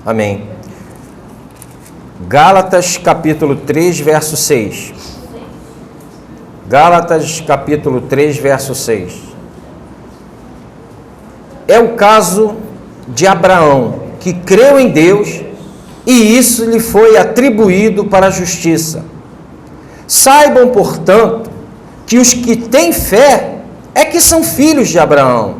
Amém. Gálatas capítulo 3, verso 6. Gálatas capítulo 3, verso 6. É o caso de Abraão, que creu em Deus e isso lhe foi atribuído para a justiça. Saibam, portanto, que os que têm fé é que são filhos de Abraão.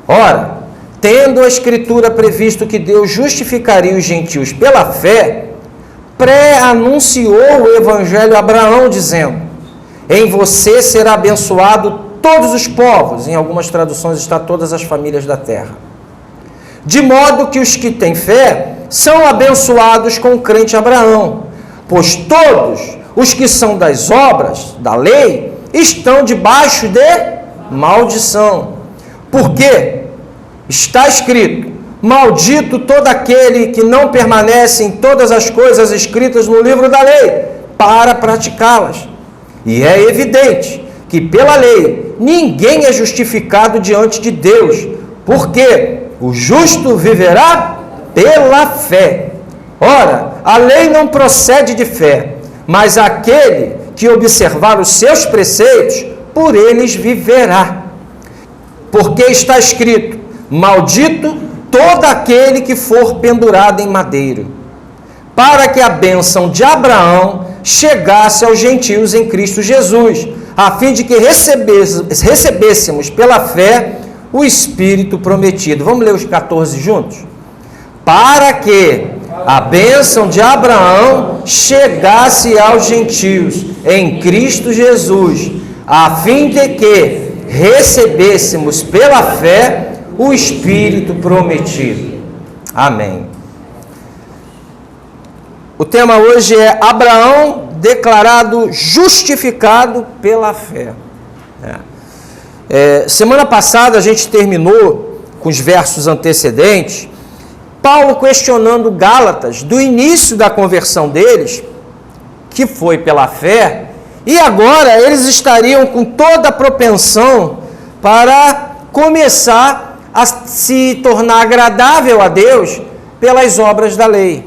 Ora, tendo a Escritura previsto que Deus justificaria os gentios pela fé, pré-anunciou o Evangelho a Abraão, dizendo: em você será abençoado todos os povos. Em algumas traduções está todas as famílias da terra. De modo que os que têm fé são abençoados com o crente Abraão, pois todos os que são das obras da lei estão debaixo de maldição. Porque está escrito: maldito todo aquele que não permanece em todas as coisas escritas no livro da lei, para praticá-las. E é evidente que pela lei ninguém é justificado diante de Deus, porque o justo viverá pela fé. Ora, a lei não procede de fé, mas aquele que observar os seus preceitos, por eles viverá. Porque está escrito: maldito todo aquele que for pendurado em madeiro, para que a bênção de Abraão chegasse aos gentios em Cristo Jesus, a fim de que recebêssemos pela fé o Espírito prometido. Vamos ler os 14 juntos? Para que a bênção de Abraão chegasse aos gentios em Cristo Jesus, a fim de que recebêssemos pela fé o Espírito prometido. Amém. O tema hoje é Abraão declarado justificado pela fé. Semana passada a gente terminou com os versos antecedentes, Paulo questionando Gálatas do início da conversão deles, que foi pela fé, e agora eles estariam com toda a propensão para começar a se tornar agradável a Deus pelas obras da lei.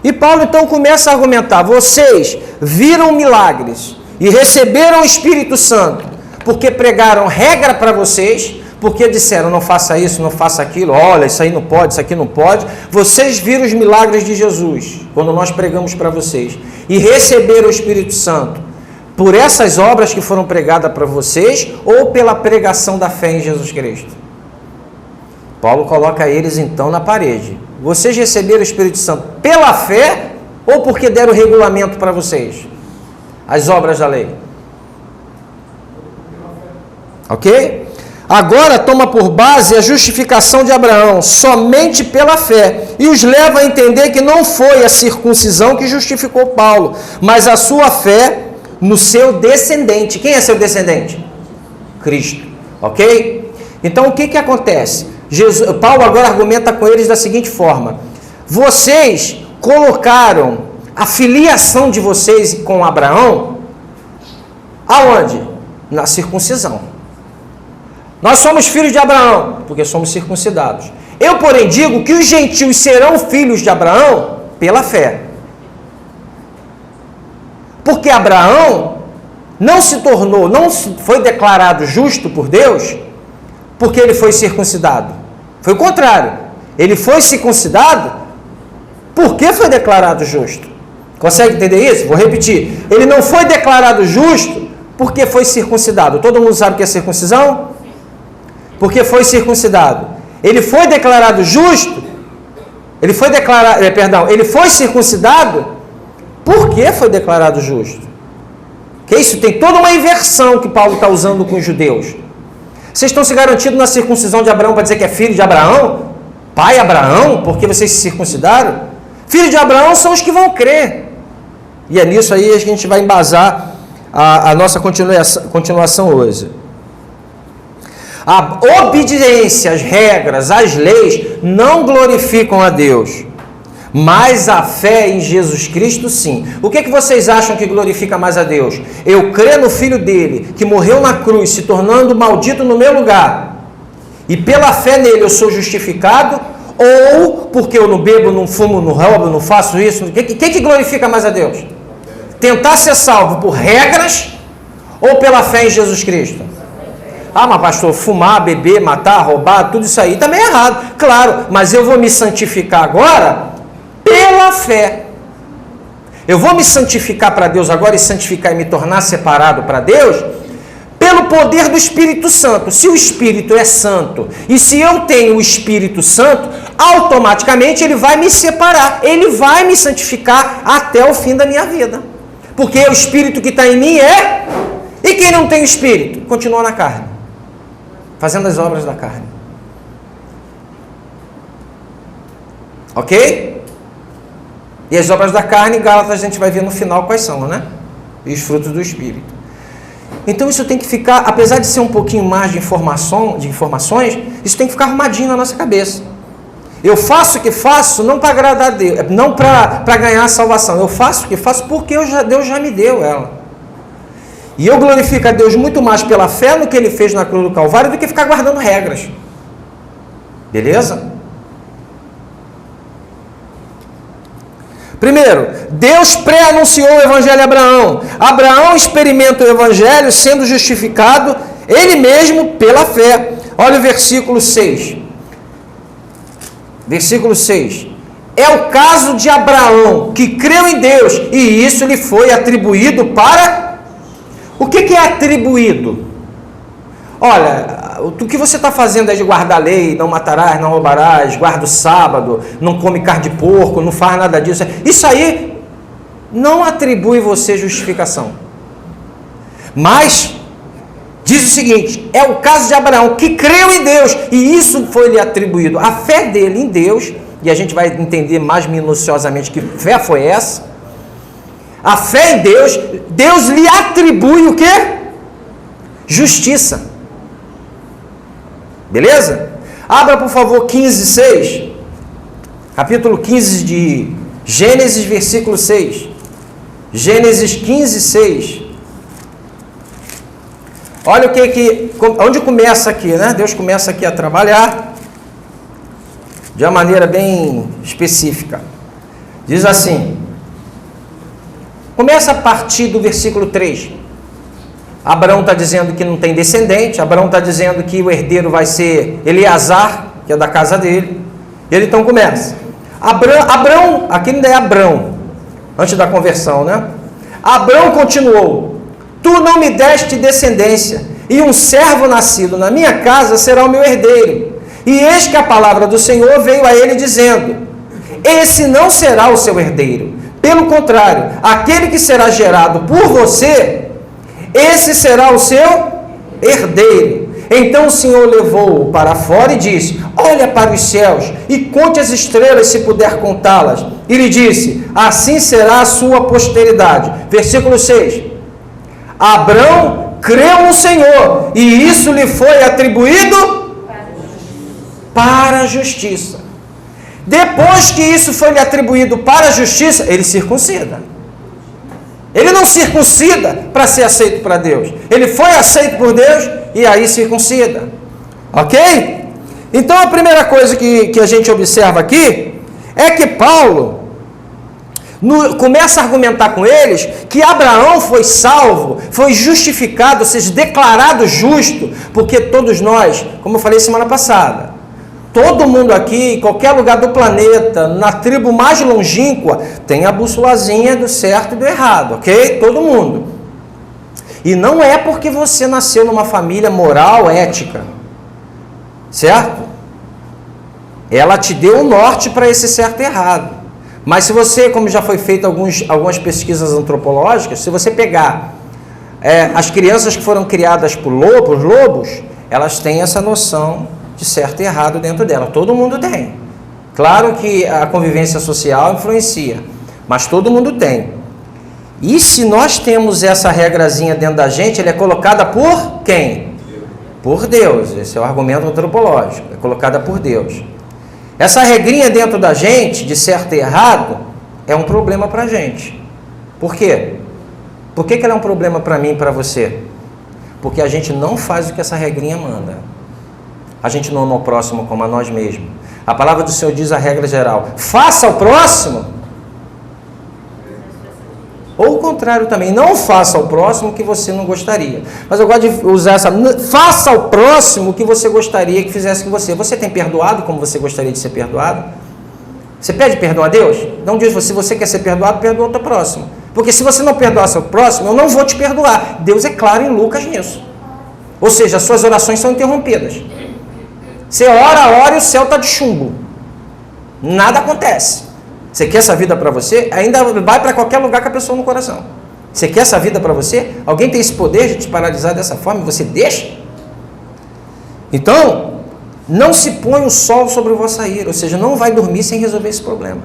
E Paulo então começa a argumentar: vocês viram milagres e receberam o Espírito Santo porque pregaram regra para vocês, porque disseram não faça isso, não faça aquilo, olha, isso aí não pode, isso aqui não pode. Vocês viram os milagres de Jesus quando nós pregamos para vocês e receberam o Espírito Santo por essas obras que foram pregadas para vocês ou pela pregação da fé em Jesus Cristo. Paulo coloca eles então na parede. Vocês receberam o Espírito Santo pela fé ou porque deram o regulamento para vocês? As obras da lei. Ok? Agora toma por base a justificação de Abraão somente pela fé e os leva a entender que não foi a circuncisão que justificou Paulo, mas a sua fé no seu descendente. Quem é seu descendente? Cristo. Ok? Então o que acontece? Paulo agora argumenta com eles da seguinte forma: vocês colocaram a filiação de vocês com Abraão aonde? Na circuncisão. Nós somos filhos de Abraão, porque somos circuncidados. Eu, porém, digo que os gentios serão filhos de Abraão pela fé. Porque Abraão não foi declarado justo por Deus porque ele foi circuncidado. Foi o contrário. Ele foi circuncidado porque foi declarado justo. Consegue entender isso? Vou repetir. Ele não foi declarado justo porque foi circuncidado. Todo mundo sabe o que é circuncisão? Porque foi circuncidado. Ele foi declarado justo. Ele foi circuncidado porque foi declarado justo. Que isso tem toda uma inversão que Paulo está usando com os judeus. Vocês estão se garantindo na circuncisão de Abraão para dizer que é filho de Abraão? Pai Abraão? Porque vocês se circuncidaram? Filhos de Abraão são os que vão crer. E é nisso aí que a gente vai embasar a nossa continuação hoje. A obediência às regras, às leis, não glorificam a Deus. Mas a fé em Jesus Cristo, sim. O que vocês acham que glorifica mais a Deus? Eu crer no Filho dele, que morreu na cruz, se tornando maldito no meu lugar, e pela fé nele eu sou justificado, ou porque eu não bebo, não fumo, não roubo, não faço isso, o que glorifica mais a Deus? Tentar ser salvo por regras ou pela fé em Jesus Cristo? Ah, mas pastor, fumar, beber, matar, roubar, tudo isso aí também é errado. Claro, mas eu vou me santificar agora pela fé. Eu vou me santificar para Deus agora e santificar e me tornar separado para Deus pelo poder do Espírito Santo. Se o Espírito é santo e se eu tenho o Espírito Santo, automaticamente ele vai me separar, ele vai me santificar até o fim da minha vida. Porque o Espírito que está em mim é... E quem não tem o Espírito? Continua na carne, fazendo as obras da carne. Ok? E as obras da carne, Gálatas, a gente vai ver no final quais são, né? E os frutos do Espírito. Então isso tem que ficar, apesar de ser um pouquinho mais de informações, isso tem que ficar arrumadinho na nossa cabeça. Eu faço o que faço não para agradar a Deus, não para ganhar a salvação. Eu faço o que faço porque Deus já me deu ela. E eu glorifico a Deus muito mais pela fé no que Ele fez na cruz do Calvário do que ficar guardando regras. Beleza? Primeiro, Deus pré-anunciou o Evangelho a Abraão. Abraão experimenta o Evangelho sendo justificado ele mesmo pela fé. Olha o versículo 6. Versículo 6. É o caso de Abraão, que creu em Deus, e isso lhe foi atribuído para... O que é atribuído? Olha, o que você está fazendo é de guardar a lei, não matarás, não roubarás, guarda o sábado, não come carne de porco, não faz nada disso. Isso aí não atribui você justificação. Mas, diz o seguinte, é o caso de Abraão, que creu em Deus, e isso foi lhe atribuído. A fé dele em Deus, e a gente vai entender mais minuciosamente que fé foi essa. A fé em Deus, Deus lhe atribui o quê? Justiça. Beleza? Abra, por favor, 15:6. Capítulo 15 de Gênesis, versículo 6. Gênesis 15:6. Olha onde começa aqui, né? Deus começa aqui a trabalhar de uma maneira bem específica. Diz assim, começa a partir do versículo 3. Abraão está dizendo que não tem descendente, Abraão está dizendo que o herdeiro vai ser Eleazar, que é da casa dele. Ele então começa. Abraão, aqui ainda é Abrão, antes da conversão, né? Abraão continuou, tu não me deste descendência, e um servo nascido na minha casa será o meu herdeiro. E eis que a palavra do Senhor veio a ele dizendo, esse não será o seu herdeiro, pelo contrário, aquele que será gerado por você, esse será o seu herdeiro. Então o Senhor levou-o para fora e disse, olha para os céus e conte as estrelas se puder contá-las. E lhe disse, assim será a sua posteridade. Versículo 6. Abrão creu no Senhor e isso lhe foi atribuído para a justiça. Depois que isso foi lhe atribuído para a justiça, ele circuncida. Ele não circuncida para ser aceito para Deus. Ele foi aceito por Deus e aí circuncida. Ok? Então a primeira coisa que a gente observa aqui é que Paulo começa a argumentar com eles que Abraão foi salvo, foi justificado, ou seja, declarado justo, porque todos nós, como eu falei semana passada, todo mundo aqui, em qualquer lugar do planeta, na tribo mais longínqua, tem a bússolazinha do certo e do errado, ok? Todo mundo. E não é porque você nasceu numa família moral, ética, certo? Ela te deu o norte para esse certo e errado. Mas se você, como já foi feito algumas pesquisas antropológicas, se você pegar as crianças que foram criadas por lobos, elas têm essa noção de certo e errado dentro dela. Todo mundo tem. Claro que a convivência social influencia, mas todo mundo tem. E se nós temos essa regrazinha dentro da gente, ela é colocada por quem? Por Deus. Esse é o argumento antropológico. É colocada por Deus. Essa regrinha dentro da gente, de certo e errado, é um problema para a gente. Por quê? Por que ela é um problema para mim e para você? Porque a gente não faz o que essa regrinha manda. a gente não ama o próximo como a nós mesmos. A palavra do Senhor diz a regra geral: faça ao próximo, ou o contrário também, não faça ao próximo o que você não gostaria. Mas eu gosto de usar essa: faça ao próximo o que você gostaria que fizesse com você. Você tem perdoado como você gostaria de ser perdoado? Você pede perdão a Deus? Não diz, se você quer ser perdoado, perdoa o teu próximo. Porque se você não perdoar seu próximo, eu não vou te perdoar. Deus é claro em Lucas nisso. Ou seja, as suas orações são interrompidas. Você ora e o céu está de chumbo. Nada acontece. Você quer essa vida para você? Ainda vai para qualquer lugar com a pessoa no coração. Você quer essa vida para você? Alguém tem esse poder de te paralisar dessa forma e você deixa? Então, não se põe o sol sobre a vossa ira. Ou seja, não vai dormir sem resolver esse problema.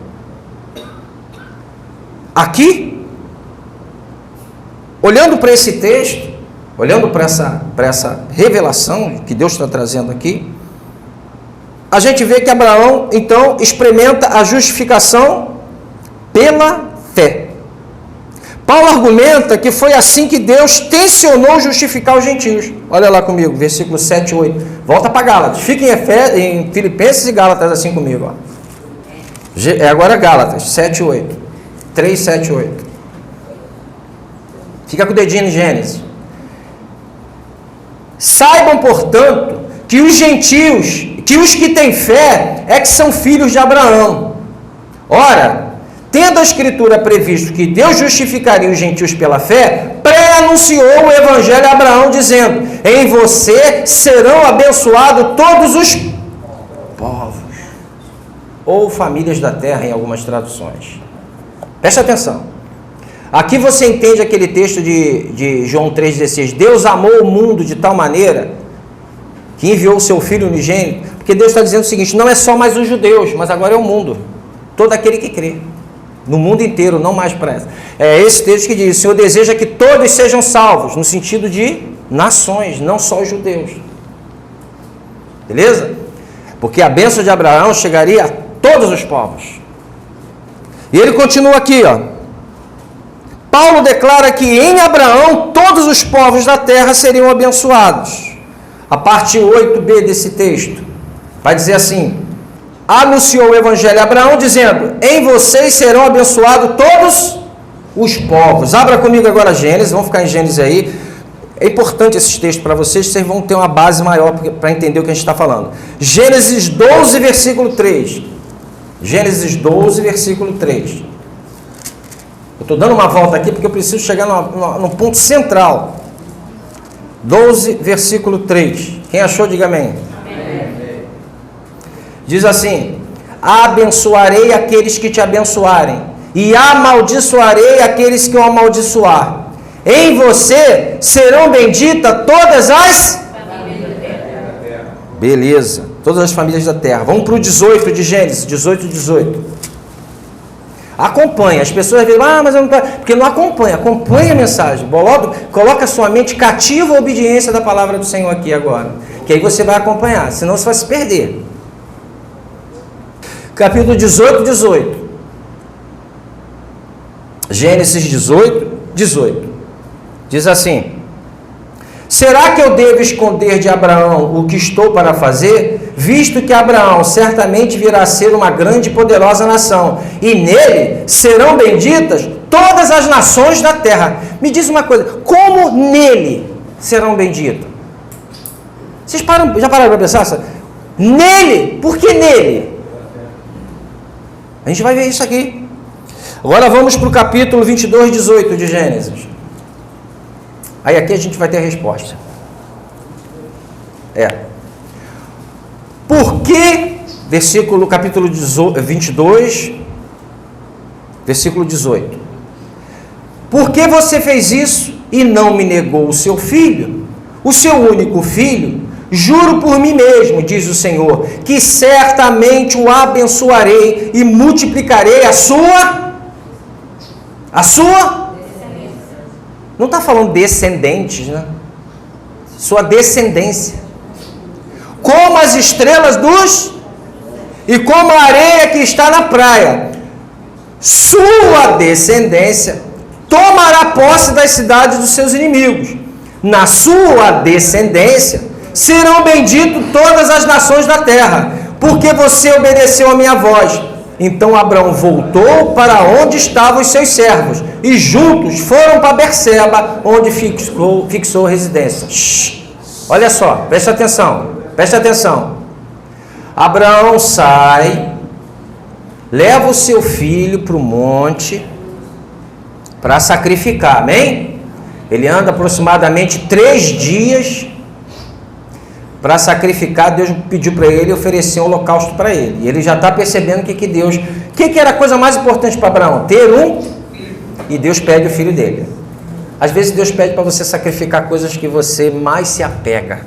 Aqui, olhando para esse texto, olhando para essa revelação que Deus está trazendo aqui, a gente vê que Abraão, então, experimenta a justificação pela fé. Paulo argumenta que foi assim que Deus tensionou justificar os gentios. Olha lá comigo, versículo 7 e 8. Volta para Gálatas. Fica em Filipenses e Gálatas assim comigo. Ó. Agora Gálatas, 7 e 8. 3, 7 e 8. Fica com o dedinho em Gênesis. Saibam, portanto, que os gentios, que os que têm fé, é que são filhos de Abraão. Ora, tendo a Escritura previsto que Deus justificaria os gentios pela fé, pré-anunciou o Evangelho a Abraão, dizendo: em você serão abençoados todos os povos, ou famílias da terra, em algumas traduções. Preste atenção. Aqui você entende aquele texto de João 3,16. Deus amou o mundo de tal maneira que enviou o seu Filho unigênito, porque Deus está dizendo o seguinte: não é só mais os judeus, mas agora é o mundo, todo aquele que crê, no mundo inteiro, não mais para essa. É esse texto que diz: o Senhor deseja que todos sejam salvos, no sentido de nações, não só os judeus. Beleza? Porque a bênção de Abraão chegaria a todos os povos. E ele continua aqui, ó. Paulo declara que em Abraão todos os povos da terra seriam abençoados. A parte 8b desse texto vai dizer assim: anunciou o Evangelho a Abraão, dizendo: em vocês serão abençoados todos os povos. Abra comigo agora Gênesis, vamos ficar em Gênesis aí. É importante esses textos para vocês, vocês vão ter uma base maior para entender o que a gente está falando. Gênesis 12, versículo 3. Gênesis 12, versículo 3. Eu estou dando uma volta aqui porque eu preciso chegar no ponto central. 12, versículo 3. Quem achou, diga amém. Amém. Diz assim: abençoarei aqueles que te abençoarem, e amaldiçoarei aqueles que o amaldiçoar. Em você serão benditas todas as famílias da terra. Beleza, todas as famílias da terra. Vamos para o 18 de Gênesis, 18. Acompanha, as pessoas dizem: mas eu não estou. Porque não acompanha, acompanha a mensagem. Coloca a sua mente cativa à obediência da palavra do Senhor aqui agora. Que aí você vai acompanhar, senão você vai se perder. Capítulo 18. Gênesis 18. Diz assim: será que eu devo esconder de Abraão o que estou para fazer, visto que Abraão certamente virá a ser uma grande e poderosa nação, e nele serão benditas todas as nações da terra? Me diz uma coisa: como nele serão benditas? Vocês já pararam para pensar? Nele? Por que nele? A gente vai ver isso aqui. Agora vamos para o capítulo 22, 18 de Gênesis. Aí aqui a gente vai ter a resposta. Por que, capítulo 22, versículo 18. Por que você fez isso e não me negou o seu filho? O seu único filho? Juro por mim mesmo, diz o Senhor, que certamente o abençoarei e multiplicarei a sua não está falando descendentes, né? Sua descendência. Como as estrelas e como a areia que está na praia. Sua descendência tomará posse das cidades dos seus inimigos. Na sua descendência serão benditas todas as nações da terra, porque você obedeceu a minha voz. Então Abraão voltou para onde estavam os seus servos, e juntos foram para Berseba, onde fixou residência. Olha só, preste atenção. Abraão sai, leva o seu filho para o monte para sacrificar, amém? Ele anda aproximadamente 3 dias para sacrificar. Deus pediu para ele oferecer um holocausto para ele. E ele já está percebendo o que era a coisa mais importante para Abraão? Ter um, e Deus pede o filho dele. Às vezes Deus pede para você sacrificar coisas que você mais se apega,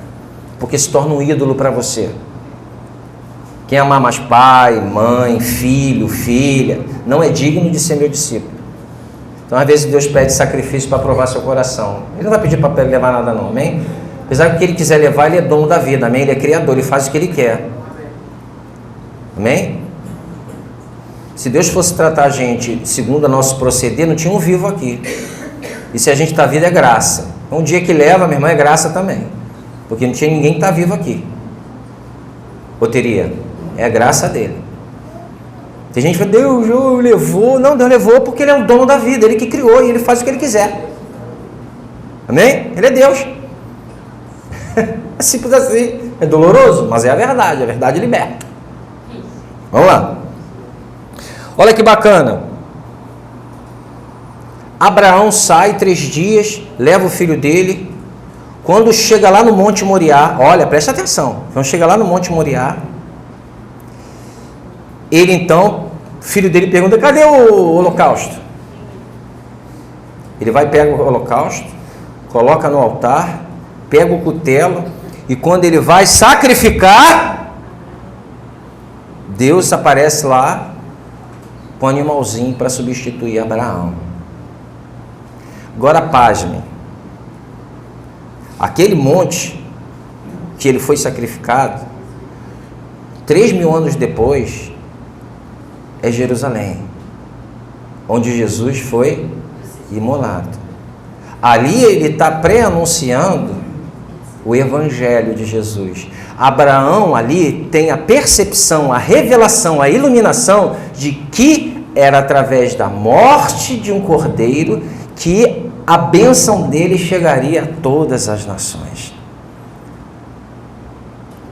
porque se torna um ídolo para você. Quem amar mais pai, mãe, filho, filha, não é digno de ser meu discípulo. Então, às vezes, Deus pede sacrifício para provar seu coração. Ele não vai pedir para levar nada não, amém? Apesar que o que ele quiser levar, ele é dono da vida, amém? Ele é criador, ele faz o que ele quer. Amém? Se Deus fosse tratar a gente segundo o nosso proceder, não tinha um vivo aqui. E se a gente está vivo, é graça. Um dia que leva, minha irmã, é graça também. Porque não tinha ninguém que está vivo aqui. Ou teria? É a graça dele. Tem gente que fala, Deus levou. Não, Deus levou porque ele é o dono da vida, ele que criou e ele faz o que ele quiser. Amém? Ele é Deus. É simples assim. É doloroso, mas é a verdade liberta. Vamos lá. Olha que bacana. Abraão sai 3 dias, leva o filho dele. Quando chega lá no Monte Moriá, olha, presta atenção. Quando chega lá no Monte Moriá, ele então, o filho dele pergunta, cadê o holocausto? Ele vai, pega o holocausto, coloca no altar, pega o cutelo, e quando ele vai sacrificar, Deus aparece lá com um animalzinho para substituir Abraão. Agora pasme. Aquele monte que ele foi sacrificado, 3.000 anos depois, é Jerusalém, onde Jesus foi imolado. Ali ele está pré-anunciando o Evangelho de Jesus. Abraão ali tem a percepção, a revelação, a iluminação de que era através da morte de um cordeiro que a bênção dele chegaria a todas as nações.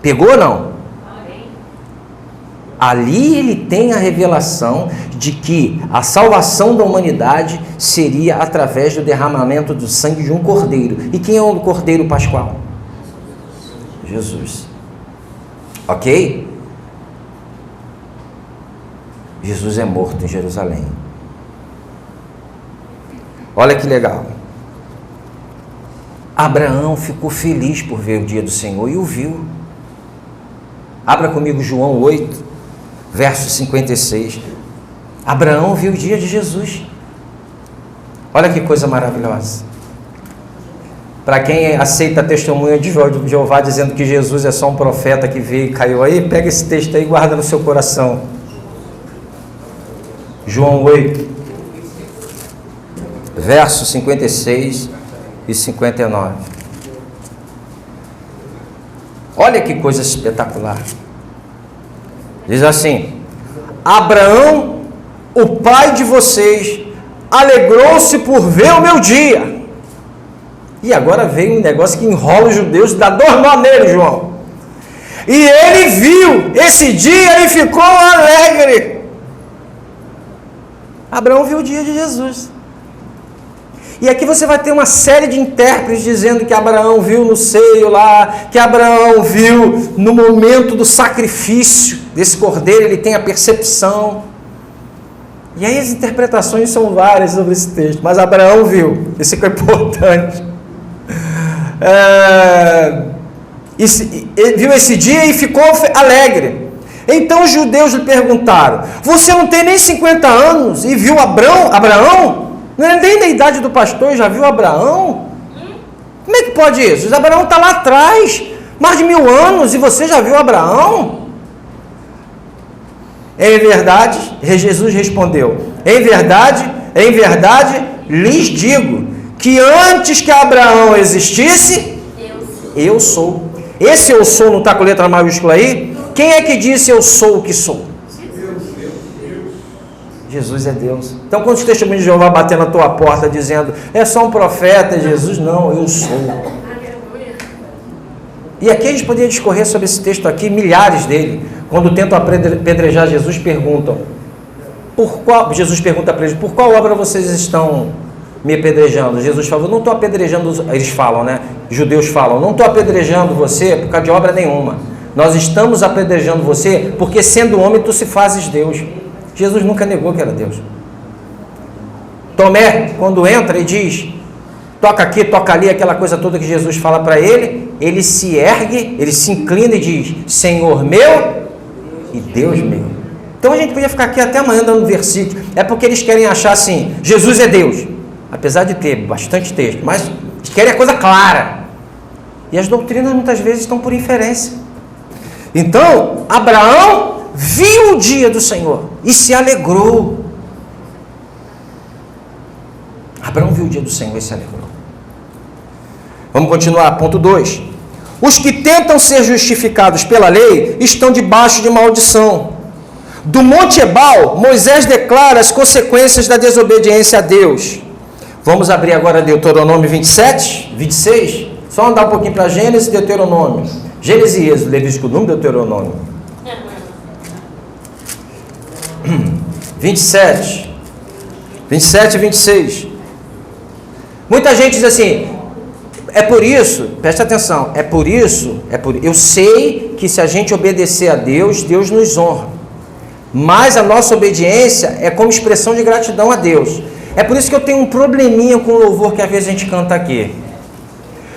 Pegou ou não? Ali ele tem a revelação de que a salvação da humanidade seria através do derramamento do sangue de um cordeiro. E quem é o cordeiro pascual? Jesus. Ok? Jesus é morto em Jerusalém. Olha que legal. Abraão ficou feliz por ver o dia do Senhor e o viu. Abra comigo João 8, verso 56. Abraão viu o dia de Jesus. Olha que coisa maravilhosa. Para quem aceita a testemunha de Jeová dizendo que Jesus é só um profeta que veio e caiu aí, pega esse texto aí e guarda no seu coração. João 8, verso 56 e 59. Olha que coisa espetacular. Diz assim: Abraão, o pai de vocês, alegrou-se por ver o meu dia. E agora vem um negócio que enrola os judeus, dá 2 nó nele, João. E ele viu esse dia e ficou alegre. Abraão viu o dia de Jesus. E aqui você vai ter uma série de intérpretes dizendo que Abraão viu no seio lá, que Abraão viu no momento do sacrifício desse cordeiro, ele tem a percepção. E aí as interpretações são várias sobre esse texto, mas Abraão viu, isso é importante. Ele viu esse dia e ficou alegre. Então os judeus lhe perguntaram: você não tem nem 50 anos e viu Abraão? Não é nem da idade do pastor, já viu Abraão? Como é que pode isso? Abraão está lá atrás, mais de 1000 anos, e você já viu Abraão? Em verdade, Jesus respondeu: em verdade, lhes digo, que antes que Abraão existisse, eu sou. Esse eu sou não está com letra maiúscula aí? Quem é que disse eu sou o que sou? Jesus é Deus. Então, quando os testemunhos de Jeová bater na tua porta dizendo, é só um profeta, Jesus, não, eu sou. E aqui a gente poderia discorrer sobre esse texto aqui, milhares dele. Quando tentam apedrejar Jesus, perguntam, Jesus pergunta para eles, por qual obra vocês estão me apedrejando? Jesus falou, não estou apedrejando, eles falam, né? Judeus falam, não estou apedrejando você por causa de obra nenhuma. Nós estamos apedrejando você porque sendo homem tu se fazes Deus. Jesus nunca negou que era Deus. Tomé, quando entra e diz, toca aqui, toca ali, aquela coisa toda que Jesus fala para ele, ele se ergue, ele se inclina e diz, Senhor meu e Deus meu. Então a gente podia ficar aqui até amanhã dando versículo. É porque eles querem achar assim, Jesus é Deus. Apesar de ter bastante texto, mas eles querem a coisa clara. E as doutrinas muitas vezes estão por inferência. Então, Abraão viu o dia do Senhor e se alegrou. Abraão viu o dia do Senhor e se alegrou. Vamos continuar, ponto 2. Os que tentam ser justificados pela lei estão debaixo de maldição. Do Monte Ebal, Moisés declara as consequências da desobediência a Deus. Vamos abrir agora Deuteronômio 27, 26. Só andar um pouquinho para Gênesis e Deuteronômio. Gênesis e Êxodo, Levítico, Número, Deuteronômio. 27 e 26. Muita gente diz assim, é por isso, presta atenção, eu sei que se a gente obedecer a Deus, Deus nos honra. Mas a nossa obediência é como expressão de gratidão a Deus. É por isso que eu tenho um probleminha com o louvor que às vezes a gente canta aqui.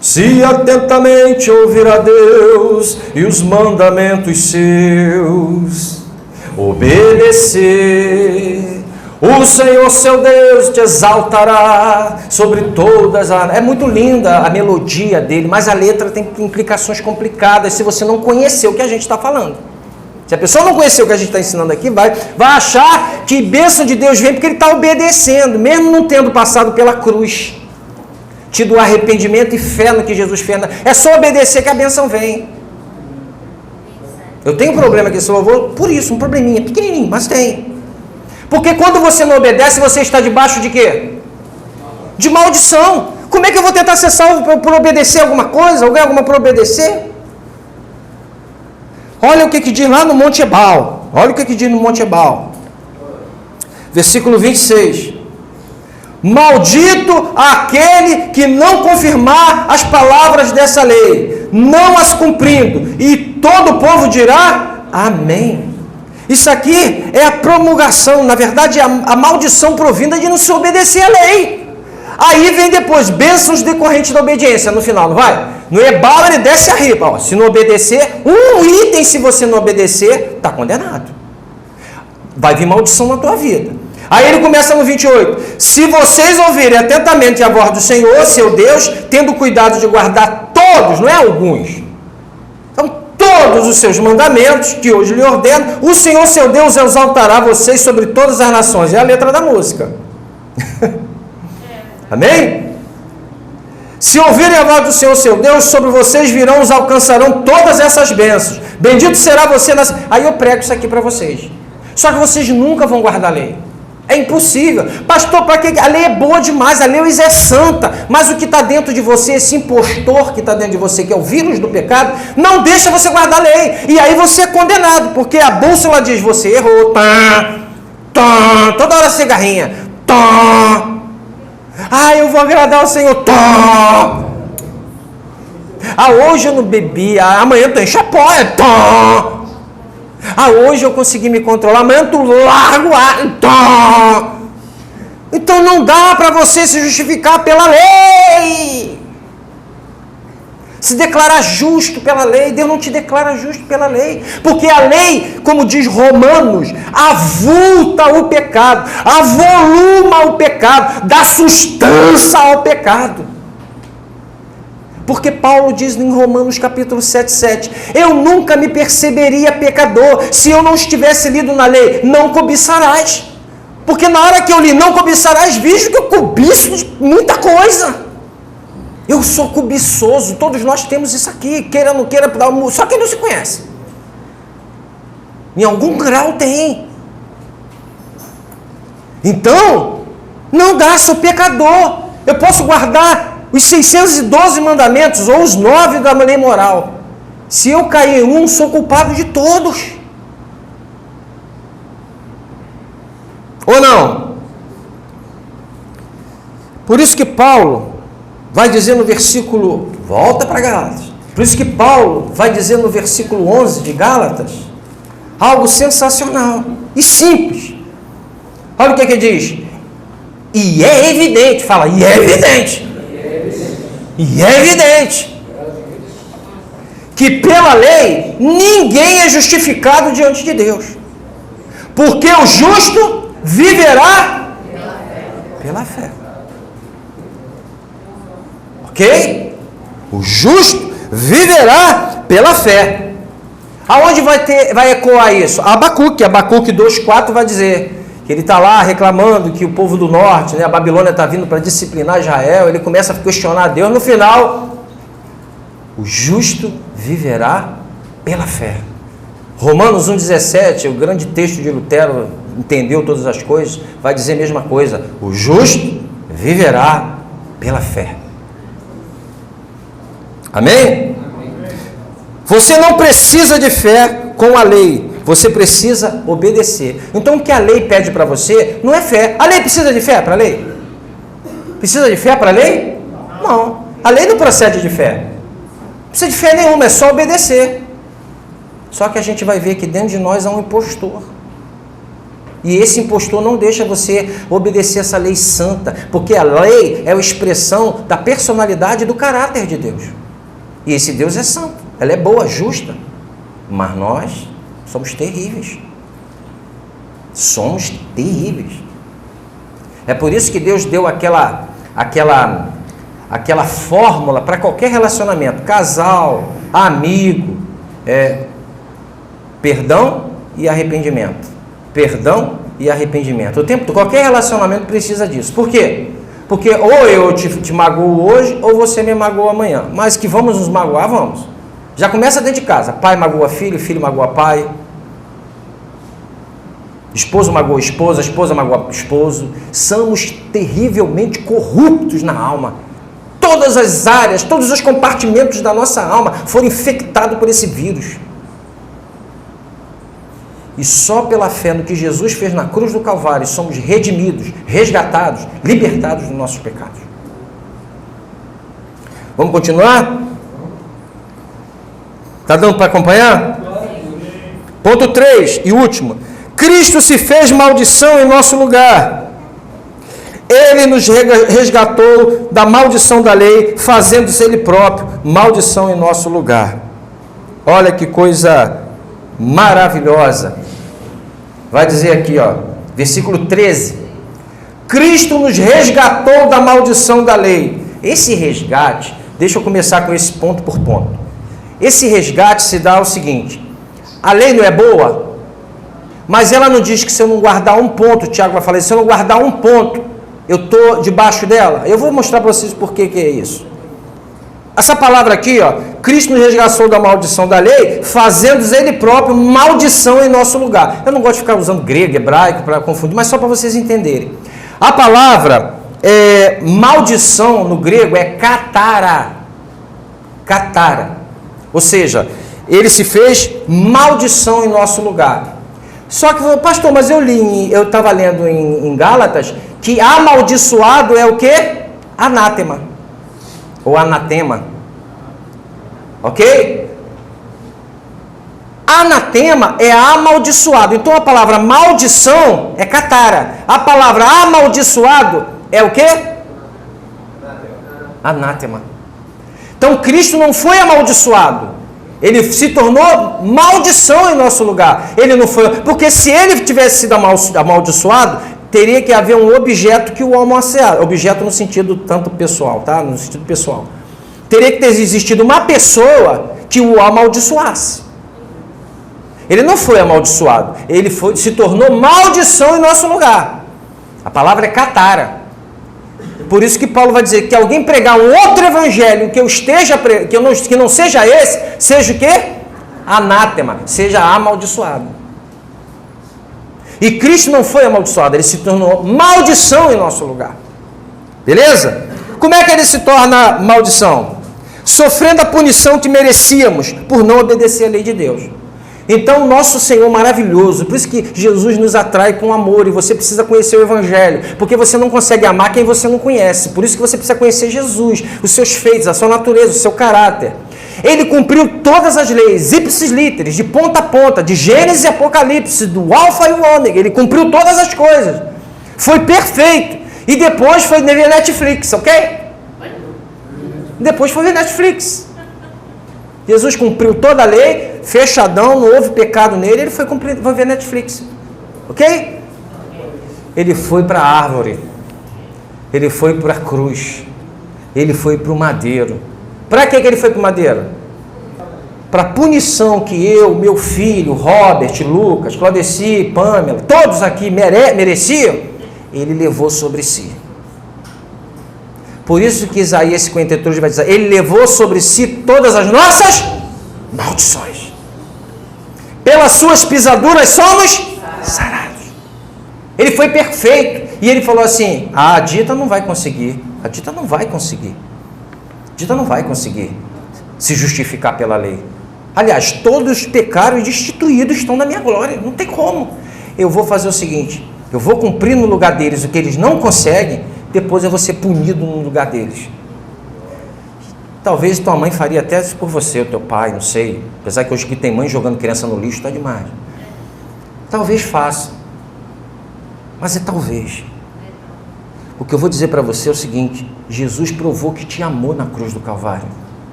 Se atentamente ouvir a Deus e os mandamentos seus, obedecer, o Senhor seu Deus te exaltará sobre todas as... É muito linda a melodia dele, mas a letra tem implicações complicadas se você não conhecer o que a gente está falando. Se a pessoa não conhecer o que a gente está ensinando aqui, vai achar que bênção de Deus vem porque ele está obedecendo, mesmo não tendo passado pela cruz, tido arrependimento e fé no que Jesus fez. É só obedecer que a bênção vem. Eu tenho um problema com esse louvor, por isso, um probleminha, pequenininho, mas tem. Porque quando você não obedece, você está debaixo de quê? De maldição. Como é que eu vou tentar ser salvo por obedecer alguma coisa? Alguém alguma por obedecer? Olha o que diz lá no Monte Ebal. Olha o que diz no Monte Ebal. Versículo 26. Maldito aquele que não confirmar as palavras dessa lei, não as cumprindo. E todo o povo dirá, amém. Isso aqui é a promulgação, na verdade, a maldição provinda de não se obedecer à lei. Aí vem depois, bênçãos decorrentes da obediência, no final, não vai? No Ebal ele desce a riba, ó, se não obedecer, um item se você não obedecer, está condenado. Vai vir maldição na tua vida. Aí ele começa no 28, se vocês ouvirem atentamente a voz do Senhor, seu Deus, tendo cuidado de guardar todos, não é alguns, então todos os seus mandamentos, que hoje lhe ordeno, o Senhor, seu Deus, exaltará vocês sobre todas as nações. É a letra da música. Amém? Se ouvirem a voz do Senhor, seu Deus, sobre vocês virão, os alcançarão todas essas bênçãos. Bendito será você. Aí eu prego isso aqui para vocês. Só que vocês nunca vão guardar a lei. É impossível. Pastor, para que? A lei é boa demais, a lei é santa. Mas o que está dentro de você, esse impostor que está dentro de você, que é o vírus do pecado, não deixa você guardar a lei. E aí você é condenado, porque a bússola diz, você errou. Toda hora cigarrinha. Eu vou agradar ao Senhor. Hoje eu não bebi. Amanhã tu enche a porta. Hoje eu consegui me controlar. Amanhã tu larga o ar. Então não dá para você se justificar pela lei. Se declarar justo pela lei. Deus não te declara justo pela lei. Porque a lei, como diz Romanos, avulta o pecado, avoluma o pecado, dá sustância ao pecado. Porque Paulo diz em Romanos capítulo 7:7, eu nunca me perceberia pecador se eu não estivesse lido na lei, não cobiçarás. Porque na hora que eu li não cobiçarás, vejo que eu cobiço de muita coisa. Eu sou cobiçoso, todos nós temos isso aqui, queira ou não queira, só que não se conhece. Em algum grau tem. Então, não dá, sou pecador. Eu posso guardar os 612 mandamentos ou os 9 da lei moral. Se eu cair em um, sou culpado de todos. Ou não? Por isso que Paulo vai dizer no versículo, volta para Gálatas. Por isso que Paulo vai dizer no versículo 11 de Gálatas, algo sensacional e simples. Olha o que ele diz. E é evidente, fala, e é evidente. E é evidente. Que pela lei, ninguém é justificado diante de Deus. Porque o justo viverá pela fé. Ok? O justo viverá pela fé. Aonde vai ecoar isso? Abacuque 2,4 vai dizer que ele está lá reclamando que o povo do norte, a Babilônia está vindo para disciplinar Israel, ele começa a questionar Deus, no final, o justo viverá pela fé. Romanos 1,17, o grande texto de Lutero, entendeu todas as coisas, vai dizer a mesma coisa, o justo viverá pela fé. Amém? Você não precisa de fé com a lei, você precisa obedecer. Então o que a lei pede para você não é fé. A lei precisa de fé para a lei? Precisa de fé para a lei? Não. A lei não procede de fé. Não precisa de fé nenhuma, é só obedecer. Só que a gente vai ver que dentro de nós há um impostor. E esse impostor não deixa você obedecer essa lei santa, porque a lei é a expressão da personalidade e do caráter de Deus. E esse Deus é santo, ela é boa, justa, mas nós somos terríveis. Somos terríveis. É por isso que Deus deu aquela fórmula para qualquer relacionamento, casal, amigo, perdão e arrependimento. Perdão e arrependimento. O tempo, qualquer relacionamento precisa disso. Por quê? Porque ou eu te magoo hoje, ou você me magoa amanhã. Mas que vamos nos magoar, vamos. Já começa dentro de casa. Pai magoa filho, filho magoa pai. Esposo magoa esposa, esposa magoa esposo. Somos terrivelmente corruptos na alma. Todas as áreas, todos os compartimentos da nossa alma foram infectados por esse vírus. E só pela fé no que Jesus fez na cruz do Calvário somos redimidos, resgatados, libertados dos nossos pecados. Vamos continuar? Está dando para acompanhar? Ponto 3 e último. Cristo se fez maldição em nosso lugar. Ele nos resgatou da maldição da lei, fazendo-se Ele próprio maldição em nosso lugar. Olha que coisa maravilhosa. Vai dizer aqui, versículo 13. Cristo nos resgatou da maldição da lei. Esse resgate, deixa eu começar com esse ponto por ponto. Esse resgate se dá o seguinte: a lei não é boa, mas ela não diz que se eu não guardar um ponto, o Tiago vai falar, se eu não guardar um ponto, eu estou debaixo dela. Eu vou mostrar para vocês por que é isso. Essa palavra aqui, Cristo nos resgatou da maldição da lei, fazendo Ele próprio maldição em nosso lugar. Eu não gosto de ficar usando grego, hebraico para confundir, mas só para vocês entenderem. A palavra maldição no grego é katara. Katara. Ou seja, Ele se fez maldição em nosso lugar. Só que, pastor, mas eu estava lendo em Gálatas que amaldiçoado é o quê? Anátema. Ou anatema. Ok? Anatema é amaldiçoado. Então a palavra maldição é katara. A palavra amaldiçoado é o quê? Anátema. Então Cristo não foi amaldiçoado. Ele se tornou maldição em nosso lugar. Ele não foi. Porque se ele tivesse sido amaldiçoado, teria que haver um objeto que o amaldiçoasse. Objeto no sentido tanto pessoal, tá? No sentido pessoal. Teria que ter existido uma pessoa que o amaldiçoasse. Ele não foi amaldiçoado. Ele se tornou maldição em nosso lugar. A palavra é katara. Por isso que Paulo vai dizer que alguém pregar um outro evangelho que não seja esse, seja o quê? Anátema, seja amaldiçoado. E Cristo não foi amaldiçoado, ele se tornou maldição em nosso lugar. Beleza? Como é que ele se torna maldição? Sofrendo a punição que merecíamos por não obedecer à lei de Deus. Então, nosso Senhor maravilhoso, por isso que Jesus nos atrai com amor, e você precisa conhecer o Evangelho, porque você não consegue amar quem você não conhece, por isso que você precisa conhecer Jesus, os seus feitos, a sua natureza, o seu caráter. Ele cumpriu todas as leis, ipsis literis, de ponta a ponta, de Gênesis e Apocalipse, do Alfa e o Ômega, ele cumpriu todas as coisas, foi perfeito, e depois foi ver Netflix, ok? Depois foi ver Netflix. Jesus cumpriu toda a lei, fechadão, não houve pecado nele, ele foi ver Netflix. Ok? Ele foi para a árvore, ele foi para a cruz, ele foi para o madeiro. Para que ele foi para o madeiro? Para a punição que eu, meu filho, Robert, Lucas, Claudeci, Pamela, todos aqui mereciam, ele levou sobre si. Por isso que Isaías 53 vai dizer, ele levou sobre si todas as nossas maldições. Pelas suas pisaduras somos sarados. Ele foi perfeito. E ele falou assim, a Dita não vai conseguir. A Dita não vai conseguir. A Dita não vai conseguir se justificar pela lei. Aliás, todos os pecados destituídos estão na minha glória. Não tem como. Eu vou fazer o seguinte, eu vou cumprir no lugar deles o que eles não conseguem, depois eu vou ser punido no lugar deles. Talvez tua mãe faria até isso por você, o teu pai, não sei. Apesar que hoje que tem mãe jogando criança no lixo, está demais. Talvez faça. Mas é talvez. O que eu vou dizer para você é o seguinte, Jesus provou que te amou na cruz do Calvário.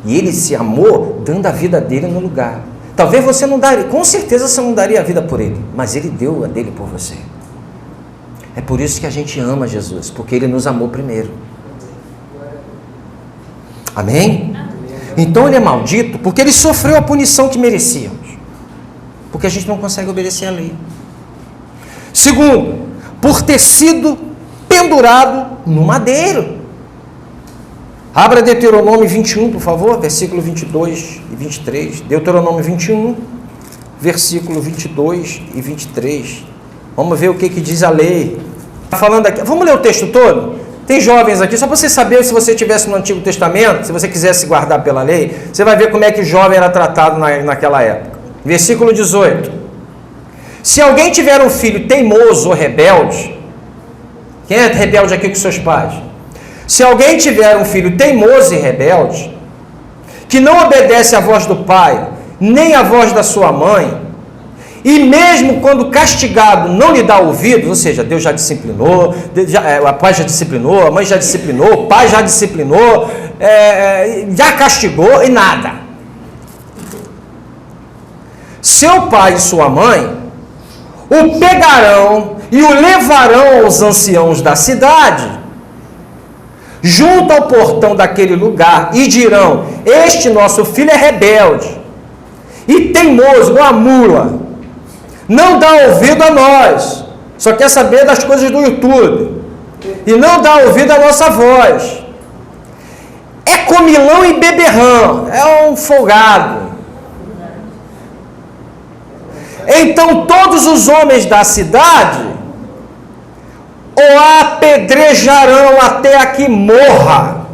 E ele se amou dando a vida dele no lugar. Talvez você não daria, com certeza você não daria a vida por ele, mas ele deu a dele por você. É por isso que a gente ama Jesus, porque ele nos amou primeiro. Amém? Então ele é maldito porque ele sofreu a punição que merecíamos. Porque a gente não consegue obedecer à lei. Segundo, por ter sido pendurado no madeiro. Abra Deuteronômio 21, por favor, versículo 22 e 23. Deuteronômio 21, versículo 22 e 23. Vamos ver o que diz a lei. Está falando aqui. Vamos ler o texto todo? Tem jovens aqui, só para você saber, se você estivesse no Antigo Testamento, se você quisesse guardar pela lei, você vai ver como é que o jovem era tratado naquela época. Versículo 18. Se alguém tiver um filho teimoso ou rebelde, quem é rebelde aqui com seus pais? Se alguém tiver um filho teimoso e rebelde, que não obedece à voz do pai, nem à voz da sua mãe, e mesmo quando castigado não lhe dá ouvidos, ou seja, Deus já disciplinou, a pai já disciplinou, a mãe já disciplinou, o pai já disciplinou, já castigou e nada. Seu pai e sua mãe o pegarão e o levarão aos anciãos da cidade, junto ao portão daquele lugar, e dirão, este nosso filho é rebelde e teimoso, uma mula, não dá ouvido a nós, só quer saber das coisas do YouTube, e não dá ouvido à nossa voz, é comilão e beberrão, é um folgado. Então todos os homens da cidade o apedrejarão até a que morra.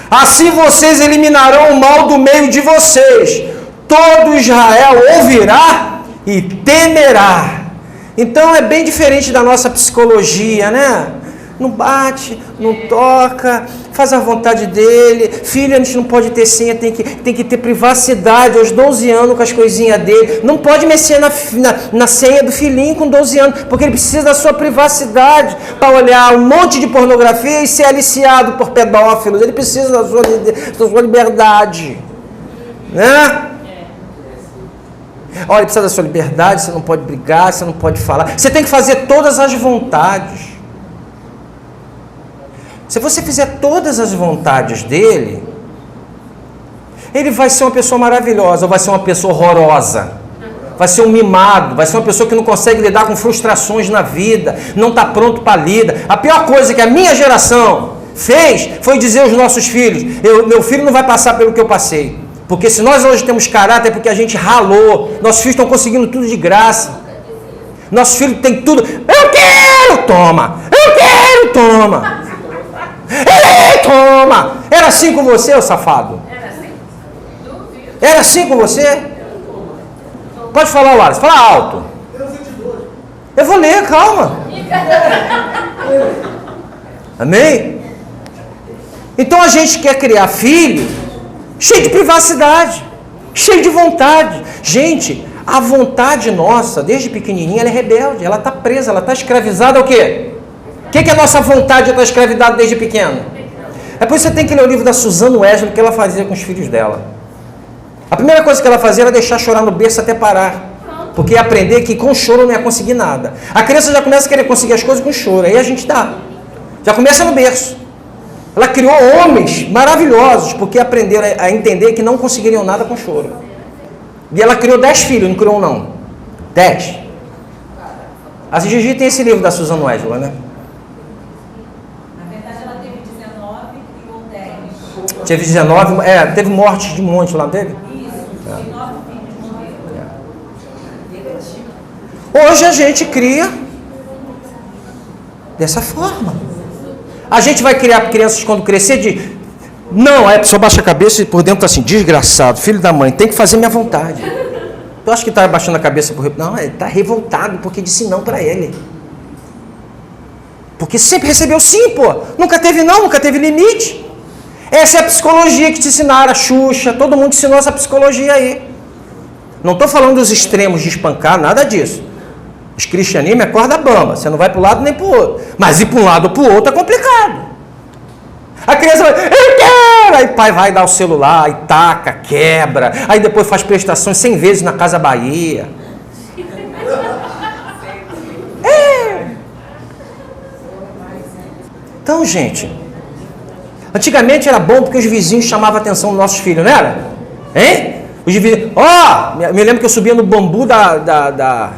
Assim vocês eliminarão o mal do meio de vocês. Todo Israel ouvirá e temerá. Então é bem diferente da nossa psicologia, né? Não bate, não toca, faz a vontade dele. Filho, a gente não pode ter senha, tem que ter privacidade aos 12 anos com as coisinhas dele. Não pode mexer na senha do filhinho com 12 anos, porque ele precisa da sua privacidade para olhar um monte de pornografia e ser aliciado por pedófilos. Ele precisa da sua liberdade, né? Olha, ele precisa da sua liberdade, você não pode brigar, você não pode falar. Você tem que fazer todas as vontades. Se você fizer todas as vontades dele, ele vai ser uma pessoa maravilhosa ou vai ser uma pessoa horrorosa. vai ser um mimado, vai ser uma pessoa que não consegue lidar com frustrações na vida, não está pronto para lidar. A pior coisa que a minha geração fez foi dizer aos nossos filhos, meu filho não vai passar pelo que eu passei. Porque se nós hoje temos caráter é porque a gente ralou. Nossos filhos estão conseguindo tudo de graça. Nossos filhos têm tudo. Eu quero, toma! Eu quero, toma! Ei, toma! Era assim com você, ô safado? Era assim com você? Pode falar, Wallace. Fala alto. Eu vou ler, calma. Amém? Então a gente quer criar filho cheio de privacidade, cheio de vontade. Gente, a vontade nossa, desde pequenininha, ela é rebelde. Ela está presa, ela está escravizada ao quê? O que é a nossa vontade está escravizada desde pequeno? É por isso que você tem que ler o livro da Suzanne Wesley, que ela fazia com os filhos dela. A primeira coisa que ela fazia era deixar chorar no berço até parar. Porque ia aprender que com choro não ia conseguir nada. A criança já começa a querer conseguir as coisas com choro. Aí a gente dá. Já começa no berço. Ela criou homens maravilhosos, porque aprenderam a entender que não conseguiriam nada com choro. E ela criou 10 filhos, não criou um não. 10. A Gigi tem esse livro da Suzanne Wesley, né? Na verdade ela teve 19 e criou 10. Teve 19, teve morte de um monte lá, não teve? Isso, 9 filhos morreram. Hoje a gente cria dessa forma. A gente vai criar crianças quando crescer não, a pessoa baixa a cabeça e por dentro assim, desgraçado, filho da mãe, tem que fazer minha vontade. Tu acha que está baixando a cabeça por... Não, ele está revoltado porque disse não para ele. Porque sempre recebeu sim, pô. Nunca teve não, nunca teve limite. Essa é a psicologia que te ensinaram, a Xuxa, todo mundo ensinou essa psicologia aí. Não estou falando dos extremos de espancar, nada disso. Os cristianismo é corda bamba, você não vai para um lado nem para o outro. Mas ir para um lado ou para o outro é complicado. A criança vai, eu quero! Aí o pai vai dar o celular, aí taca, quebra, aí depois faz prestações 100 vezes na Casa Bahia. Então, gente, antigamente era bom porque os vizinhos chamavam a atenção dos nossos filhos, não era? Hein? Os vizinhos, me lembro que eu subia no bambu da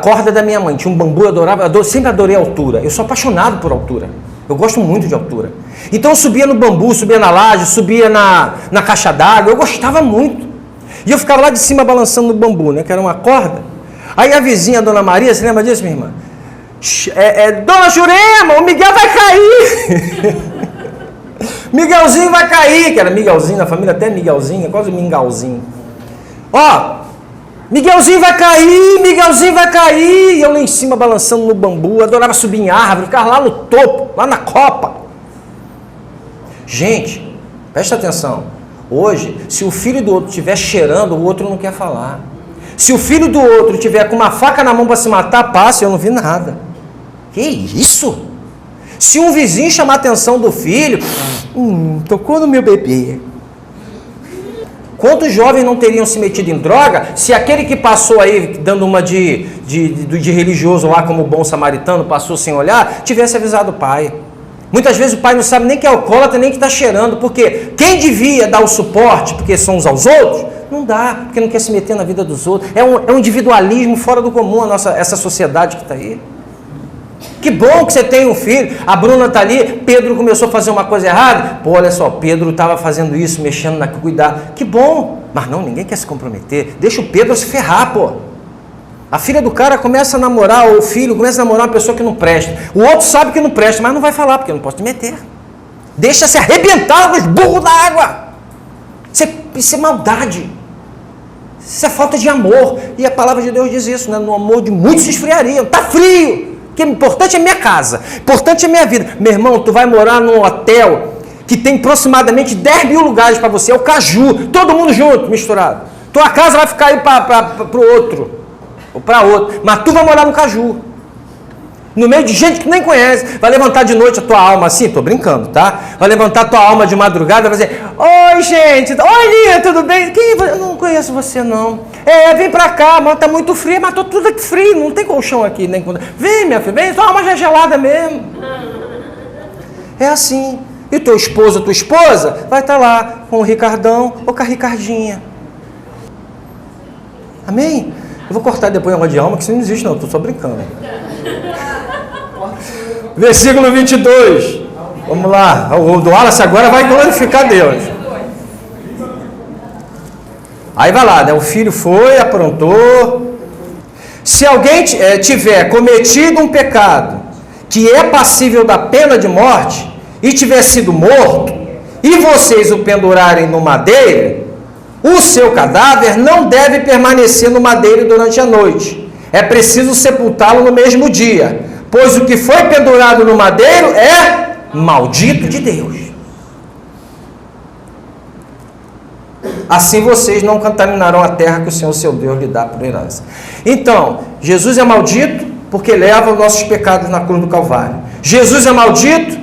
corda da minha mãe. Tinha um bambu, eu sempre adorei a altura. Eu sou apaixonado por altura. Eu gosto muito de altura. Então eu subia no bambu, subia na laje, subia na caixa d'água. Eu gostava muito. E eu ficava lá de cima balançando no bambu, né? Que era uma corda. Aí a vizinha, a Dona Maria, você lembra disso, minha irmã? Dona Jurema, o Miguel vai cair. Miguelzinho vai cair. Que era Miguelzinho, na família até Miguelzinho, quase Mingauzinho. Miguelzinho vai cair, Miguelzinho vai cair. E eu lá em cima balançando no bambu, adorava subir em árvore, ficava lá no topo, lá na copa. Gente, presta atenção. Hoje, se o filho do outro estiver cheirando, o outro não quer falar. Se o filho do outro estiver com uma faca na mão para se matar, passa, eu não vi nada. Que isso? Se um vizinho chamar a atenção do filho, tocou no meu bebê. Quantos jovens não teriam se metido em droga se aquele que passou aí dando uma de religioso lá como bom samaritano, passou sem olhar, tivesse avisado o pai? Muitas vezes o pai não sabe nem que é alcoólatra, nem que está cheirando, porque quem devia dar o suporte, porque são uns aos outros, não dá, porque não quer se meter na vida dos outros. É um individualismo fora do comum, essa sociedade que está aí. Que bom que você tem um filho. A Bruna está ali, Pedro começou a fazer uma coisa errada. Pô, olha só, Pedro estava fazendo isso, mexendo na cuidar. Que bom. Mas não, ninguém quer se comprometer. Deixa o Pedro se ferrar, pô. A filha do cara começa a namorar, ou o filho começa a namorar uma pessoa que não presta. O outro sabe que não presta, mas não vai falar, porque eu não posso te meter. Deixa se arrebentar nos burros da água. Isso é maldade. Isso é falta de amor. E a palavra de Deus diz isso, né? No amor de muitos se esfriariam. Está frio. O que é importante é minha casa, importante é minha vida. Meu irmão, tu vai morar num hotel que tem aproximadamente 10 mil lugares para você, é o Caju, todo mundo junto, misturado. Tua casa vai ficar aí para o outro, ou para outro, mas tu vai morar no Caju, no meio de gente que nem conhece. Vai levantar de noite a tua alma assim, tô brincando, tá? Vai levantar a tua alma de madrugada e vai dizer, oi gente, oi Lia, tudo bem? Eu não conheço você não. Vem pra cá, mas tá muito frio, mas tô tudo aqui frio, não tem colchão aqui. Nem... Vem minha filha, vem, tua alma já é gelada mesmo. É assim. E tua esposa, vai estar lá com o Ricardão ou com a Ricardinha. Amém? Eu vou cortar depois a negócio de alma, que isso não existe não, estou só brincando. Versículo 22. Vamos lá. O do Wallace agora vai glorificar Deus. Aí vai lá, né? O filho foi, aprontou. Se alguém tiver cometido um pecado que é passível da pena de morte e tiver sido morto, e vocês o pendurarem no madeiro, o seu cadáver não deve permanecer no madeiro durante a noite. É preciso sepultá-lo no mesmo dia, pois o que foi pendurado no madeiro é maldito de Deus. Assim vocês não contaminarão a terra que o Senhor, seu Deus, lhe dá por herança. Então, Jesus é maldito porque leva os nossos pecados na cruz do Calvário. Jesus é maldito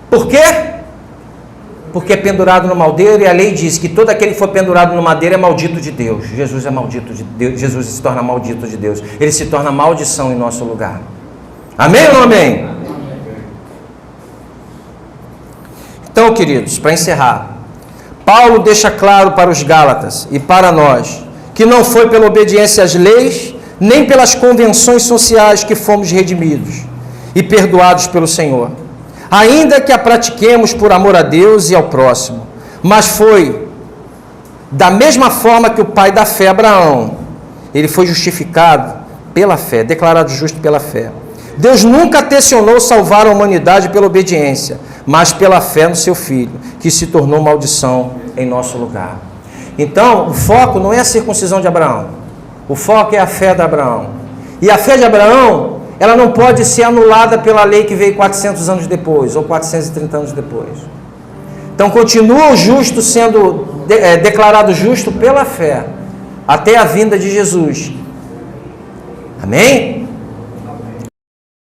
por quê? Porque é pendurado no madeiro, e a lei diz que todo aquele que for pendurado no madeiro é maldito de Deus. Jesus é maldito de Deus. Jesus se torna maldito de Deus. Ele se torna maldição em nosso lugar. Amém ou não amém? Então, queridos, para encerrar, Paulo deixa claro para os Gálatas e para nós que não foi pela obediência às leis, nem pelas convenções sociais que fomos redimidos e perdoados pelo Senhor, ainda que a pratiquemos por amor a Deus e ao próximo, mas foi da mesma forma que o pai da fé, Abraão. Ele foi justificado pela fé, declarado justo pela fé. Deus nunca tencionou salvar a humanidade pela obediência, mas pela fé no seu Filho, que se tornou maldição em nosso lugar. Então, o foco não é a circuncisão de Abraão. O foco é a fé de Abraão. E a fé de Abraão, ela não pode ser anulada pela lei que veio 400 anos depois, ou 430 anos depois. Então, continua o justo sendo declarado justo pela fé, até a vinda de Jesus. Amém?